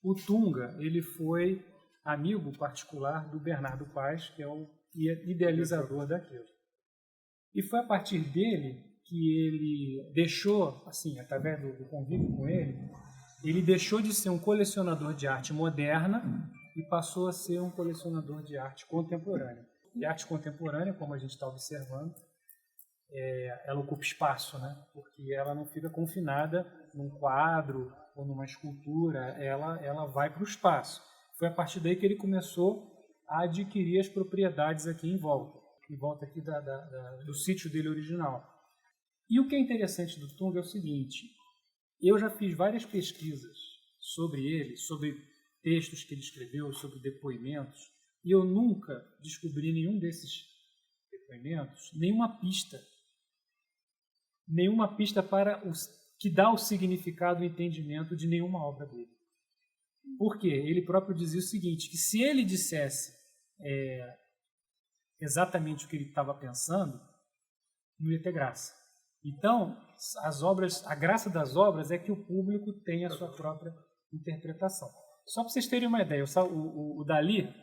O Tunga, ele foi amigo particular do Bernardo Paz, que é o idealizador daquilo. E foi a partir dele que ele deixou, assim, através do convívio com ele deixou de ser um colecionador de arte moderna e passou a ser um colecionador de arte contemporânea. E arte contemporânea, como a gente está observando, ela ocupa espaço, né? Porque ela não fica confinada num quadro ou numa escultura, ela vai para o espaço. Foi a partir daí que ele começou a adquirir as propriedades aqui em volta aqui do sítio dele original. E o que é interessante do Tunga é o seguinte: eu já fiz várias pesquisas sobre ele, sobre textos que ele escreveu, sobre depoimentos, e eu nunca descobri nenhum desses depoimentos, nenhuma pista para que dá o significado e entendimento de nenhuma obra dele. Por quê? Ele próprio dizia o seguinte, que se ele dissesse exatamente o que ele estava pensando, não ia ter graça. Então, a graça das obras é que o público tem a sua própria interpretação. Só para vocês terem uma ideia, o Dalí,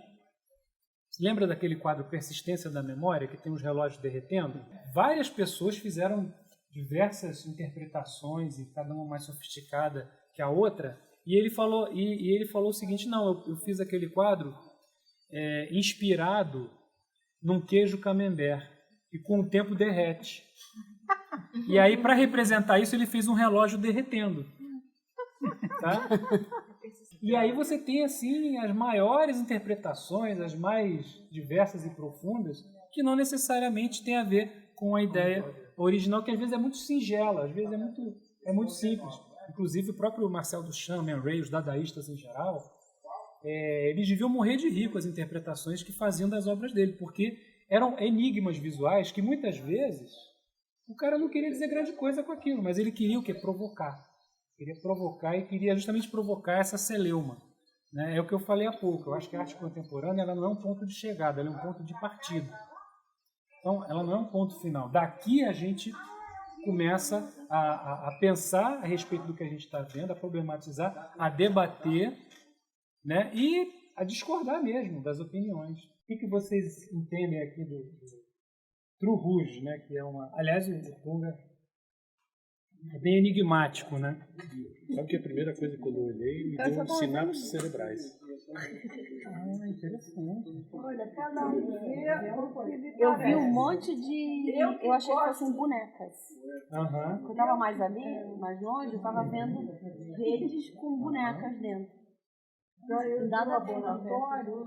lembra daquele quadro Persistência da Memória, que tem os relógios derretendo? Várias pessoas fizeram diversas interpretações, e cada uma mais sofisticada que a outra, e ele falou o seguinte: não, eu fiz aquele quadro inspirado num queijo camembert, e com o tempo derrete. E aí, para representar isso, ele fez um relógio derretendo. Tá? E aí você tem, assim, as maiores interpretações, as mais diversas e profundas, que não necessariamente tem a ver com a ideia original, que às vezes é muito singela, às vezes é muito simples. Inclusive, o próprio Marcel Duchamp, Man Ray, os dadaístas em geral, eles deviam morrer de rir com as interpretações que faziam das obras dele, porque eram enigmas visuais que, muitas vezes, o cara não queria dizer grande coisa com aquilo, mas ele queria o quê? Provocar. Queria provocar e queria justamente provocar essa celeuma. Né? É o que eu falei há pouco. Eu acho que a arte contemporânea ela não é um ponto de chegada, ela é um ponto de partida. Então, ela não é um ponto final. Daqui a gente começa a pensar a respeito do que a gente está vendo, a problematizar, a debater, né? E a discordar mesmo das opiniões. O que vocês entendem aqui do True Rouge, né? Que é uma... Aliás, o Tunga é bem enigmático, né? Sabe que a primeira coisa que eu olhei me deu sinapses cerebrais. Ah, interessante. Olha, cada um vê. Eu vi um monte de... Eu achei que fossem bonecas. Uhum. Eu estava mais ali, mais longe, eu estava vendo redes com bonecas dentro. Nada laboratório.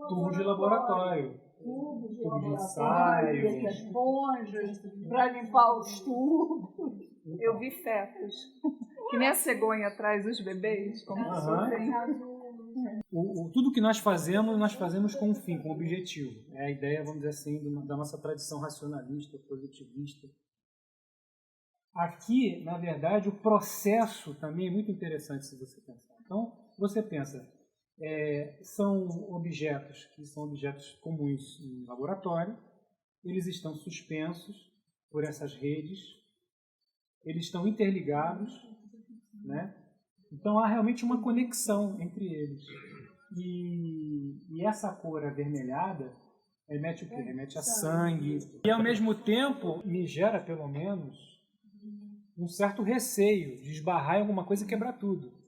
Tubo de laboratório. Tubo de ensaio. Esponjas para limpar os tubos. Eu vi fetos. Que nem a cegonha traz os bebês, como tudo que nós fazemos com um fim, com um objetivo. É a ideia, vamos dizer assim, da nossa tradição racionalista, positivista. Aqui, na verdade, o processo também é muito interessante se você pensar. Então, você pensa, são objetos que são objetos comuns em laboratório, eles estão suspensos por essas redes, eles estão interligados, né? Então há realmente uma conexão entre eles. E essa cor avermelhada remete o quê? Remete a sangue. E ao mesmo tempo me gera, pelo menos, um certo receio de esbarrar em alguma coisa e quebrar tudo.